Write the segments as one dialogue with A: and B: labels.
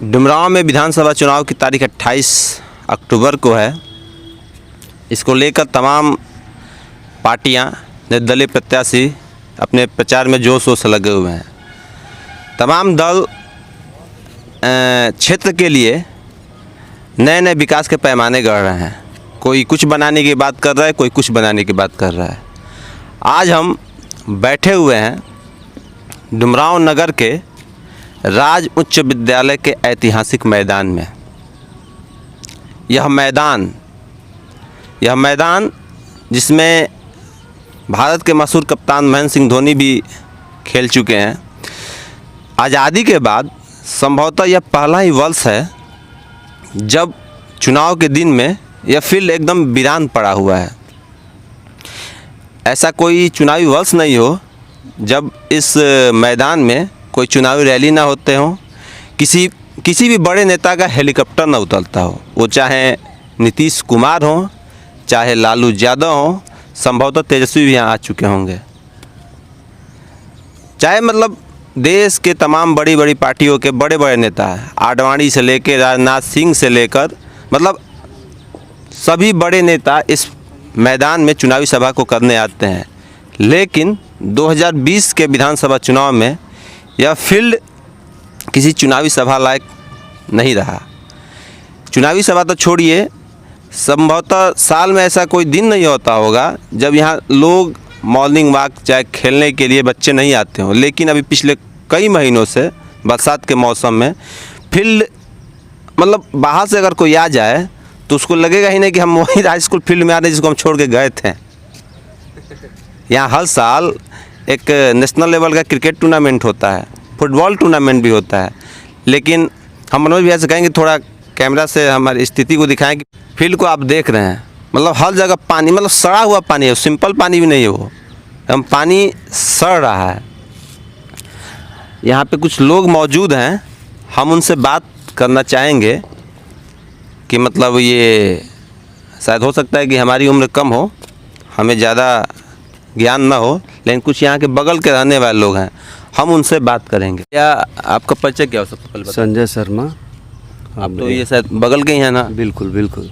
A: डुमरांव में विधानसभा चुनाव की तारीख 28 अक्टूबर को है। इसको लेकर तमाम पार्टियां, निर्दलीय प्रत्याशी अपने प्रचार में जोश वोश लगे हुए हैं। तमाम दल क्षेत्र के लिए नए नए विकास के पैमाने गढ़ रहे हैं। कोई कुछ बनाने की बात कर रहा है, कोई कुछ बनाने की बात कर रहा है। आज हम बैठे हुए हैं डुमरांव नगर के राज उच्च विद्यालय के ऐतिहासिक मैदान में। यह मैदान जिसमें भारत के मशहूर कप्तान महेंद्र सिंह धोनी भी खेल चुके हैं। आज़ादी के बाद संभवतः यह पहला ही वर्ष है जब चुनाव के दिन में यह फील्ड एकदम वीरान पड़ा हुआ है। ऐसा कोई चुनावी वर्ष नहीं हो जब इस मैदान में कोई चुनावी रैली ना होते हों, किसी भी बड़े नेता का हेलीकॉप्टर ना उतरता हो। वो चाहे नीतीश कुमार हों, चाहे लालू यादव हों, संभवतः तेजस्वी भी यहाँ आ चुके होंगे। चाहे मतलब देश के तमाम बड़ी बड़ी पार्टियों के बड़े बड़े नेता हैं, आडवाणी से लेकर राजनाथ सिंह से लेकर मतलब सभी बड़े नेता इस मैदान में चुनावी सभा को करने आते हैं। लेकिन 2020 के विधानसभा चुनाव में यह फील्ड किसी चुनावी सभा लायक नहीं रहा। चुनावी सभा तो छोड़िए, संभवतः साल में ऐसा कोई दिन नहीं होता होगा जब यहाँ लोग मॉर्निंग वॉक चाहे खेलने के लिए बच्चे नहीं आते हों। लेकिन अभी पिछले कई महीनों से बरसात के मौसम में फील्ड मतलब बाहर से अगर कोई आ जाए तो उसको लगेगा ही नहीं कि हम वही हाई स्कूल फील्ड में आ रहे हैं जिसको हम छोड़ के गए थे। यहाँ हर साल एक नेशनल लेवल का क्रिकेट टूर्नामेंट होता है, फुटबॉल टूर्नामेंट भी होता है। लेकिन हम मनोज भैया से कहेंगे थोड़ा कैमरा से हमारी स्थिति को दिखाएं कि फील्ड को आप देख रहे हैं, मतलब हर जगह पानी, मतलब सड़ा हुआ पानी है, सिंपल पानी भी नहीं है, वो हम पानी सड़ रहा है। यहाँ पे कुछ लोग मौजूद हैं, हम उनसे बात करना चाहेंगे कि मतलब ये शायद हो सकता है कि हमारी उम्र कम हो, हमें ज़्यादा ज्ञान ना हो, लेकिन कुछ यहाँ के बगल के रहने वाले लोग हैं, हम उनसे बात करेंगे। क्या आपका परिचय क्या हो सबसे पहले?
B: संजय शर्मा।
A: आप तो ये शायद बगल के ही हैं ना?
B: बिल्कुल बिल्कुल।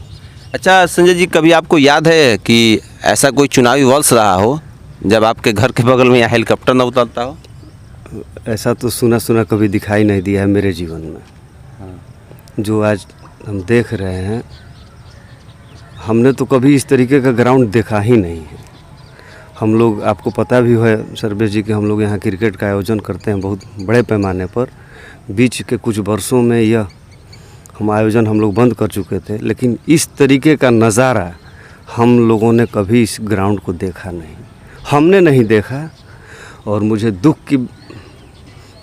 A: अच्छा संजय जी, कभी आपको याद है कि ऐसा कोई चुनावी वर्ष रहा हो जब आपके घर के बगल में यहाँ हेलीकॉप्टर ना उतरता हो?
B: ऐसा तो सुना कभी दिखाई नहीं दिया है मेरे जीवन में। जो आज हम देख रहे हैं, हमने तो कभी इस तरीके का ग्राउंड देखा ही नहीं है। हम लोग, आपको पता भी है सर्वेश जी कि हम लोग यहाँ क्रिकेट का आयोजन करते हैं बहुत बड़े पैमाने पर। बीच के कुछ वर्षों में यह आयोजन हम लोग बंद कर चुके थे, लेकिन इस तरीके का नज़ारा हम लोगों ने कभी इस ग्राउंड को देखा नहीं, हमने नहीं देखा। और मुझे दुख के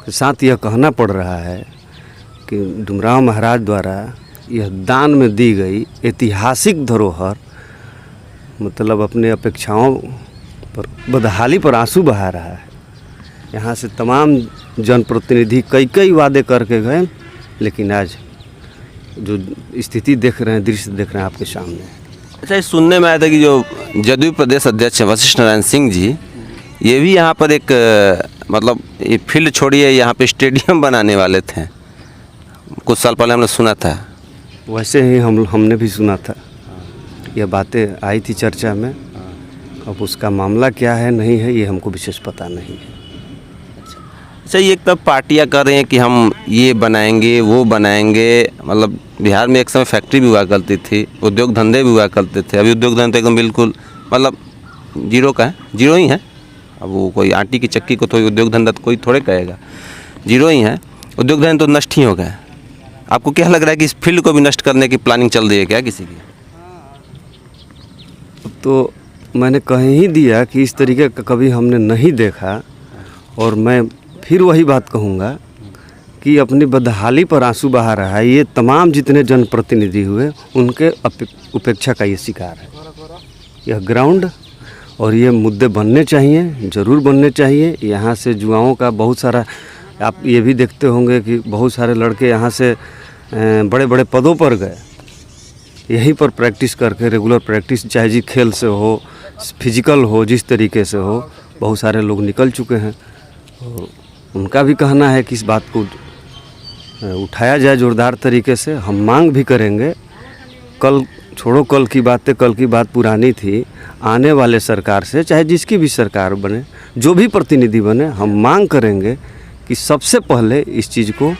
B: साथ यह कहना पड़ रहा है कि डुमरांव महाराज द्वारा यह दान में दी गई ऐतिहासिक धरोहर मतलब अपने अपेक्षाओं पर बदहाली पर आंसू बहा रहा है। यहाँ से तमाम जनप्रतिनिधि कई वादे करके गए, लेकिन आज जो स्थिति देख रहे हैं, दृश्य देख रहे हैं आपके सामने।
A: अच्छा, ये सुनने में आया था कि जो जदयू प्रदेश अध्यक्ष वशिष्ठ नारायण सिंह जी, ये भी यहाँ पर एक मतलब ये फील्ड छोड़िए, यहाँ पे स्टेडियम बनाने वाले थे। कुछ साल पहले हमने सुना था।
B: वैसे ही हमने भी सुना था, यह बातें आई थी चर्चा में। अब उसका मामला क्या है नहीं है ये हमको विशेष पता नहीं है।
A: अच्छा, ये तब पार्टियां कर रही हैं कि हम ये बनाएंगे वो बनाएंगे। मतलब बिहार में एक समय फैक्ट्री भी हुआ करती थी, उद्योग धंधे भी हुआ करते थे। अभी उद्योग धंधे एकदम बिल्कुल मतलब जीरो ही है। अब वो कोई आटी की चक्की को तो उद्योग धंधा तो कोई थोड़े कहेगा, जीरो ही है। उद्योग धंधे तो नष्ट ही हो गए। आपको क्या लग रहा है कि इस फील्ड को भी नष्ट करने की प्लानिंग चल रही है क्या किसी की?
B: तो मैंने कह ही दिया कि इस तरीके का कभी हमने नहीं देखा। और मैं फिर वही बात कहूँगा कि अपनी बदहाली पर आंसू बहा रहा है। ये तमाम जितने जनप्रतिनिधि हुए उनके उपेक्षा का ये शिकार है यह ग्राउंड। और ये मुद्दे बनने चाहिए, ज़रूर बनने चाहिए। यहाँ से युवाओं का बहुत सारा, आप ये भी देखते होंगे कि बहुत सारे लड़के यहाँ से बड़े बड़े पदों पर गए, यहीं पर प्रैक्टिस करके, रेगुलर प्रैक्टिस, चाहे जी खेल से हो, फिजिकल हो, जिस तरीके से हो, बहुत सारे लोग निकल चुके हैं। उनका भी कहना है कि इस बात को उठाया जाए जोरदार तरीके से। हम मांग भी करेंगे, कल छोड़ो कल की बातें, कल की बात पुरानी थी। आने वाले सरकार से, चाहे जिसकी भी सरकार बने, जो भी प्रतिनिधि बने, हम मांग करेंगे कि सबसे पहले इस चीज़ को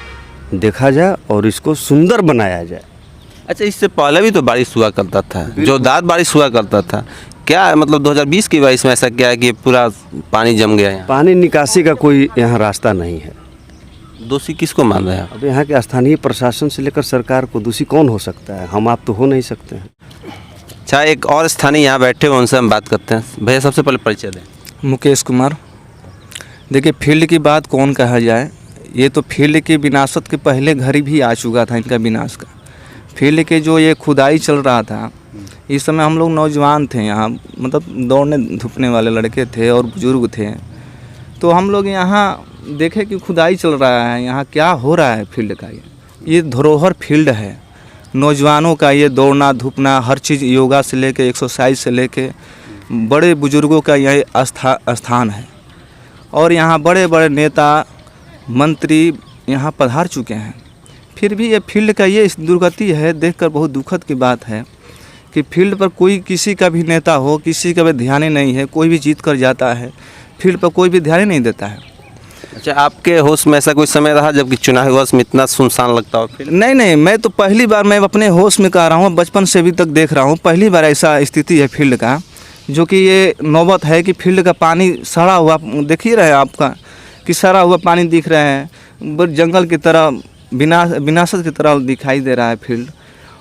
B: देखा जाए और इसको सुंदर बनाया जाए।
A: अच्छा, इससे पहले भी तो बारिश हुआ करता था, जोरदार बारिश हुआ करता था। क्या मतलब 2020 की बारिश में ऐसा क्या है कि पूरा पानी जम गया यहाँ?
B: पानी निकासी का कोई यहाँ रास्ता नहीं है।
A: दोषी किसको मान रहे हैं आप?
B: अब यहाँ के स्थानीय प्रशासन से लेकर सरकार को दोषी कौन हो सकता है? हम आप तो हो नहीं सकते हैं।
A: अच्छा, एक और स्थानीय यहाँ बैठे हुए, उनसे हम बात करते हैं। भैया सबसे पहले परिचय दें।
C: मुकेश कुमार। देखिए, फील्ड की बात कौन कहा जाए, ये तो फील्ड की विनाशत के पहले घड़ी भी आ चुका था इनका विनाश का। फील्ड के जो ये खुदाई चल रहा था, इस समय हम लोग नौजवान थे यहाँ, मतलब दौड़ने धूपने वाले लड़के थे और बुज़ुर्ग थे। तो हम लोग यहाँ देखे कि खुदाई चल रहा है, यहाँ क्या हो रहा है फील्ड का। ये धरोहर फील्ड है नौजवानों का। ये दौड़ना धूपना हर चीज़, योगा से लेके एक्सरसाइज से लेके बड़े बुज़ुर्गों का यह स्थान है। और यहाँ बड़े बड़े नेता मंत्री यहाँ पधार चुके हैं, फिर भी ये फील्ड का ये दुर्गति है, देखकर बहुत दुखद की बात है कि फील्ड पर कोई किसी का भी नेता हो, किसी का भी ध्यान ही नहीं है। कोई भी जीत कर जाता है, फील्ड पर कोई भी ध्यान ही नहीं देता है।
A: अच्छा, आपके होश में ऐसा कोई समय रहा जबकि चुनावी वर्ष में इतना सुनसान लगता हो फील्ड?
C: नहीं, मैं तो पहली बार, मैं अपने होश में कह रहा हूँ, बचपन से अभी तक देख रहा हूँ, पहली बार ऐसा स्थिति है फील्ड का, जो कि ये नौबत है कि फील्ड का पानी सड़ा हुआ, देख ही रहे आपका कि सड़ा हुआ पानी दिख रहे हैं, बस जंगल की तरह, विनाशत की तरह दिखाई दे रहा है फील्ड।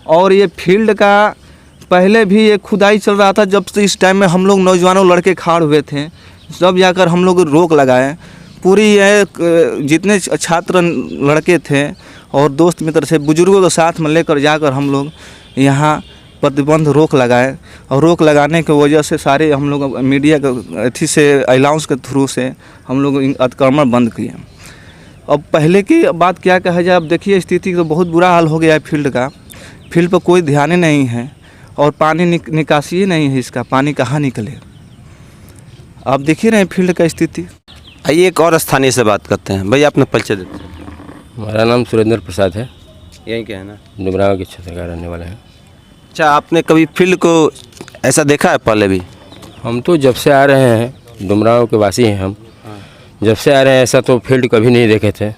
C: और ये फील्ड का पहले भी ये खुदाई चल रहा था, जब से इस टाइम में हम लोग नौजवानों लड़के खाड़ हुए थे, जब जाकर हम लोग रोक लगाए। पूरी ये जितने छात्र लड़के थे और दोस्त मित्र से, बुजुर्गों के साथ में लेकर जाकर हम लोग यहाँ प्रतिबंध रोक लगाए। और रोक लगाने की वजह से सारे हम लोग मीडिया के अथी से, अलाउंस के थ्रू से हम लोग अतिक्रमण बंद किए। अब पहले की बात क्या कहा जाए, अब देखिए स्थिति तो बहुत बुरा हाल हो गया है फील्ड का। फील्ड पर कोई ध्यान ही नहीं है और पानी निकासी ही नहीं है, इसका पानी कहाँ निकले। आप देख ही रहे हैं फील्ड का स्थिति।
A: आइए एक और स्थानीय से बात करते हैं। भैया अपना परिचय देते हैं।
D: हमारा नाम सुरेंद्र प्रसाद है,
A: यही क्या है ना,
D: डुमराव के क्षेत्र का रहने वाला है।
A: अच्छा, आपने कभी फील्ड को ऐसा देखा है पहले भी?
D: हम तो जब से आ रहे हैं, डुमराव के वासी हैं हम, जब से आ रहे हैं ऐसा तो फील्ड कभी नहीं देखे थे।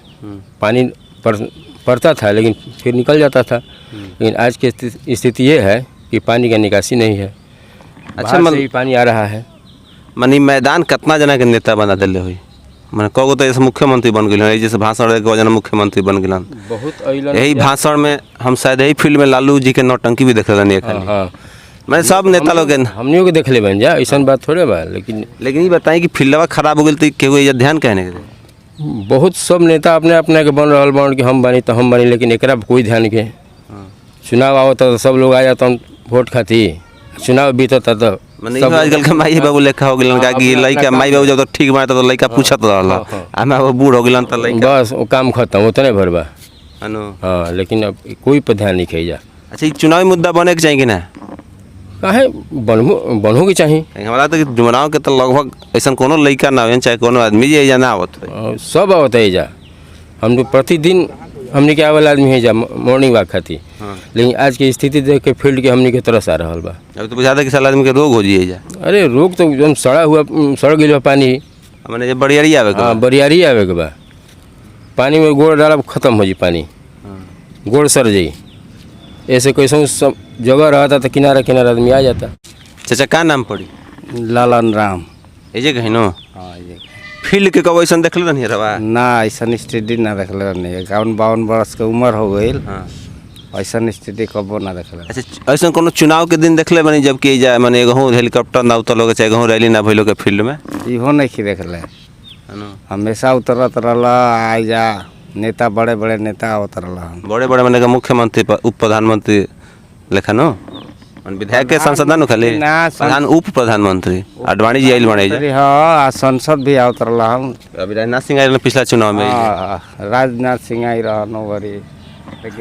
D: पानी पड़ता था लेकिन फिर निकल जाता था, लेकिन आज की स्थिति ये है कि पानी का निकासी नहीं है।
A: अच्छा,
D: बाहर से ही पानी आ रहा है।
A: मनी मैदान कितना जना के नेता बना दिले हुई, मैंने कहो तो जैसे मुख्यमंत्री बन गए, जैसे भाषण के वजह मुख्यमंत्री बन गए।
D: बहुत अइलन
A: यही भाषण में हम शायद यही फील्ड में लालू जी के नौटंकी भी देख रहे हैं।
D: हाँ,
A: मैंने सब नेता लोग
D: हमनियों के देख ले बन जा, ऐसा बात थोड़े बा। लेकिन
A: ये बताएं कि फील्डवा खराब हो गई तो केहू ये ध्यान कहने के
D: बहुत सब नेता अपने अपने के बन रहा बन कि हम बनी तो हम बनी, लेकिन एकरा पर कोई ध्यान के। चुनाव आवता तो सब लोग आ जाता वोट खाती, चुनाव बीतता तो
A: आजकल के माई बाबू लेखा हो गए कि लड़का माई बाबू जब तो ठीक बना तो लड़का पूछत रहा, वो बूढ़ हो गए तो लड़का
D: बस वो काम खत्म होता नहीं भरबा। हाँ, लेकिन अब कोई पर ध्यान नहीं किया जा।
A: अच्छा, ये चुनावी मुद्दा बने के चाहिए कि ना?
D: काहे बनहो के चाहिए।
A: हमारा तो डुमराव के तो लगभग ऐसा कोनो लड़का ना हो, चाहे कोनो आदमी जे ना आवत हो,
D: सब आवत है जा। हम लोग प्रतिदिन हमने के वाला आदमी है जा मॉर्निंग वॉक खाती। लेकिन आज की स्थिति देख के फील्ड के हमने के तरस आ रहा बा।
A: अब तो बुझाता कि साला आदमी के रोग हो जाइए जा।
D: अरे रोग तो एकदम सड़ गई पानी,
A: मैंने जब बरियारी आवे
D: हाँ बरियारी आवे के बा, पानी में गोड़ डाला खत्म हो जी, पानी गोड़ सड़ जाई। ऐसे कैसे सब जगह रहता तो किनारा किनारा आदमी आ जाता।
A: चाचा का नाम पड़ी?
B: लालन राम।
A: ये कहीं नो
B: हाँ, ये
A: फील्ड के कब ऐसा देख नहीं रहा
B: ना, ऐसा स्थिति ना देख नहीं। 51-52 वर्ष के उम्र हो गई, ऐसा स्थिति कबो ना देख।
A: अच्छा, ऐसा कोनो चुनाव के दिन देखले बनी जब कि जा माने कहूँ हेलीकॉप्टर ना उतरलो चाहे कहूँ रैली ना भइलो के फील्ड में?
B: इहो नहीं देख ले, हमेशा उतरत रहा। आ जा नेता, बड़े बड़े नेता उतरला,
A: बड़े बड़े मैंने मुख्यमंत्री उप प्रधानमंत्री लेखा नो, विधायक के सांसद ना खाली प्रधान उप प्रधानमंत्री आडवाणी जी आइल बने।
B: हाँ, संसद भी उतरला। हम
A: अभी राजनाथ सिंह आए पिछला चुनाव में,
B: राजनाथ सिंह आई रहा बड़ी।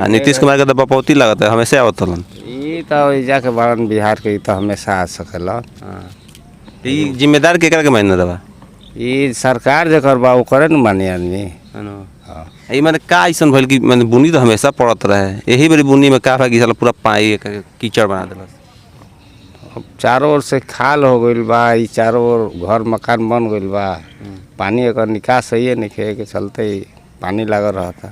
A: नीतीश कुमार का तो बपौती लगता है, हमेशा आवतलन।
B: ये तो जाके बड़न बिहार के तो हमेशा आ सकेला।
A: जिम्मेदार केकरा के मायने रहा?
B: ये सरकार जो करबा वो करे न माने आदमी।
A: ये मैंने का ऐसा भल कि मैंने बुनी तो हमेशा पड़त रहे, यही बड़ी बुनी में का कि साला पूरा पाई कीचड़ बना दिलस।
E: अब चारों ओर से खाल हो गइल बा, ई चारों ओर घर मकान बन गइल बा, पानी एक निकास सही नहीं के चलते ही पानी लागल रहता।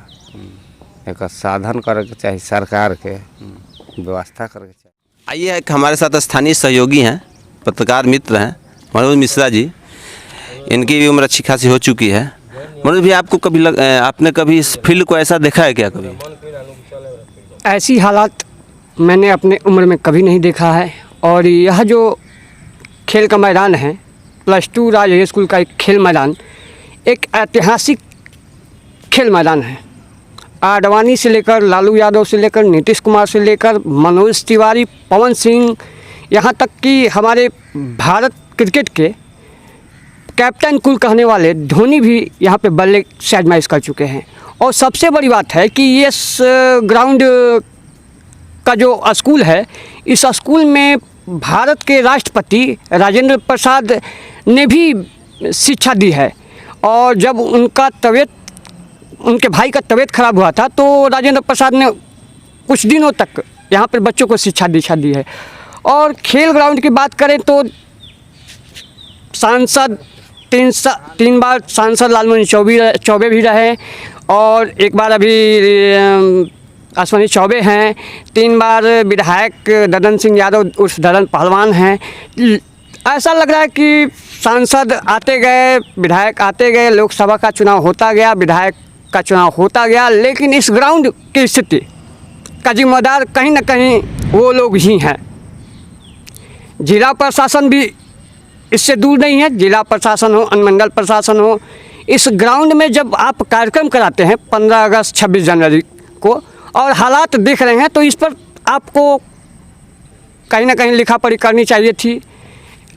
E: एक साधन करे के चाहिए, सरकार के व्यवस्था करे के चाहिए।
A: आइए एक हमारे साथ स्थानीय सहयोगी हैं, पत्रकार मित्र हैं मनोज मिश्रा जी। इनकी भी उम्र अच्छी खासी हो चुकी है। मनोज भी आपको कभी आपने कभी इस फील्ड को ऐसा देखा है क्या कभी?
F: ऐसी हालात मैंने अपने उम्र में कभी नहीं देखा है। और यह जो खेल का मैदान है, +2 राज हाई स्कूल का एक खेल मैदान, एक ऐतिहासिक खेल मैदान है। आडवाणी से लेकर लालू यादव से लेकर नीतीश कुमार से लेकर मनोज तिवारी, पवन सिंह, यहाँ तक कि हमारे भारत क्रिकेट के कैप्टन कुल कहने वाले धोनी भी यहाँ पे बल्ले साइड मैच कर चुके हैं। और सबसे बड़ी बात है कि ये ग्राउंड का जो स्कूल है, इस स्कूल में भारत के राष्ट्रपति राजेंद्र प्रसाद ने भी शिक्षा दी है। और जब उनके भाई का तबीयत खराब हुआ था तो राजेंद्र प्रसाद ने कुछ दिनों तक यहाँ पर बच्चों को शिक्षा दीक्षा दी है। और खेल ग्राउंड की बात करें तो सांसद 3 बार सांसद लालमोहन चौबे भी रहे, और एक बार अभी अश्विनी चौबे हैं, 3 बार विधायक ददन सिंह यादव उर्फ ददन पहलवान हैं। ऐसा लग रहा है कि सांसद आते गए, विधायक आते गए, लोकसभा का चुनाव होता गया, विधायक का चुनाव होता गया, लेकिन इस ग्राउंड की स्थिति का जिम्मेदार कहीं ना कहीं वो लोग ही हैं। जिला प्रशासन भी इससे दूर नहीं है। जिला प्रशासन हो, अनुमंडल प्रशासन हो, इस ग्राउंड में जब आप कार्यक्रम कराते हैं 15 अगस्त 26 जनवरी को और हालात देख रहे हैं, तो इस पर आपको कहीं ना कहीं लिखा पढ़ी करनी चाहिए थी।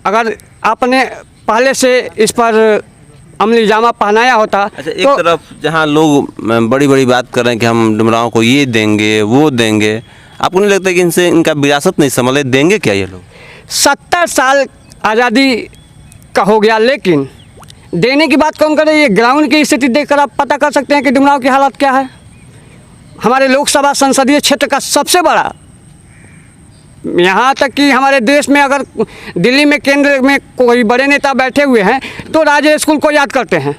F: अगर आपने पहले से इस पर अमली जामा पहनाया होता।
A: अच्छा, एक तरफ जहाँ लोग बड़ी बड़ी बात कर रहे हैं कि हम डुमरांव को ये देंगे वो देंगे, आपको नहीं लगता कि इनसे इनका विरासत नहीं संभाले? देंगे क्या ये लोग?
F: 70 साल आज़ादी का हो गया, लेकिन देने की बात कौन करे? ये ग्राउंड की स्थिति देखकर आप पता कर सकते हैं कि डुमरांव की हालत क्या है। हमारे लोकसभा संसदीय क्षेत्र का सबसे बड़ा, यहाँ तक कि हमारे देश में अगर दिल्ली में केंद्र में कोई बड़े नेता बैठे हुए हैं तो राज हाई स्कूल को याद करते हैं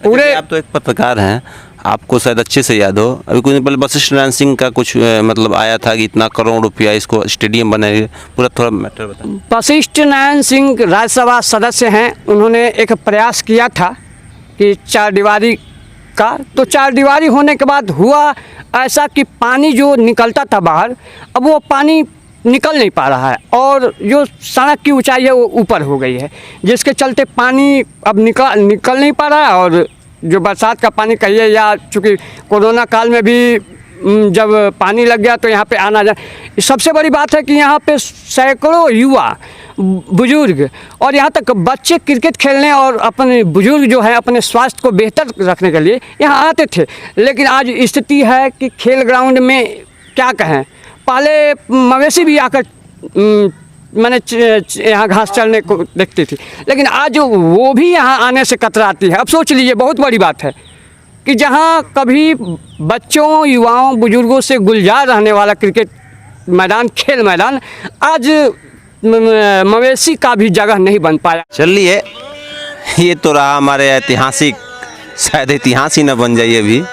F: पूरे।
A: आप तो एक पत्रकार हैं, आपको शायद अच्छे से याद हो, अभी कुछ दिन पहले वशिष्ठ नारायण सिंह का कुछ मतलब आया था कि इतना करोड़ रुपया इसको स्टेडियम बनाएंगे, पूरा थोड़ा मैटर बताएं।
F: वशिष्ठ नारायण सिंह राज्यसभा सदस्य हैं। उन्होंने एक प्रयास किया था कि 4 दीवारी का, तो 4 दीवारी होने के बाद हुआ ऐसा कि पानी जो निकलता था बाहर, अब वो पानी निकल नहीं पा रहा है और जो सड़क की ऊंचाई है वो ऊपर हो गई है, जिसके चलते पानी अब निकल नहीं पा रहा है। और जो बरसात का पानी कहिए, या चूँकि कोरोना काल में भी जब पानी लग गया तो यहाँ पे आना जाना। सबसे बड़ी बात है कि यहाँ पे सैकड़ों युवा, बुजुर्ग और यहाँ तक बच्चे क्रिकेट खेलने और अपने बुजुर्ग जो है अपने स्वास्थ्य को बेहतर रखने के लिए यहाँ आते थे। लेकिन आज स्थिति है कि खेल ग्राउंड में क्या कहें, पहले मवेशी भी आकर मैंने यहाँ घास चरने को देखती थी, लेकिन आज वो भी यहाँ आने से कतराती है। अब सोच लीजिए, बहुत बड़ी बात है कि जहाँ कभी बच्चों, युवाओं, बुजुर्गों से गुलजार रहने वाला क्रिकेट मैदान, खेल मैदान, आज मवेशी का भी जगह नहीं बन पाया।
A: चलिए, ये तो रहा हमारे ऐतिहासिक, शायद इतिहास ही न बन जाइए अभी,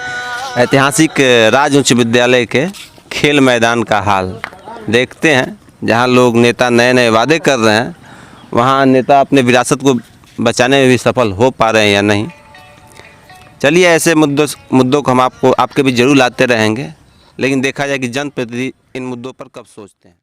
A: ऐतिहासिक राज उच्च विद्यालय के खेल मैदान का हाल। देखते हैं, जहाँ लोग नेता नए नए वादे कर रहे हैं, वहाँ नेता अपने विरासत को बचाने में भी सफल हो पा रहे हैं या नहीं। चलिए, ऐसे मुद्दों को हम आपके भी जरूर लाते रहेंगे, लेकिन देखा जाए कि जनप्रतिनिधि इन मुद्दों पर कब सोचते हैं।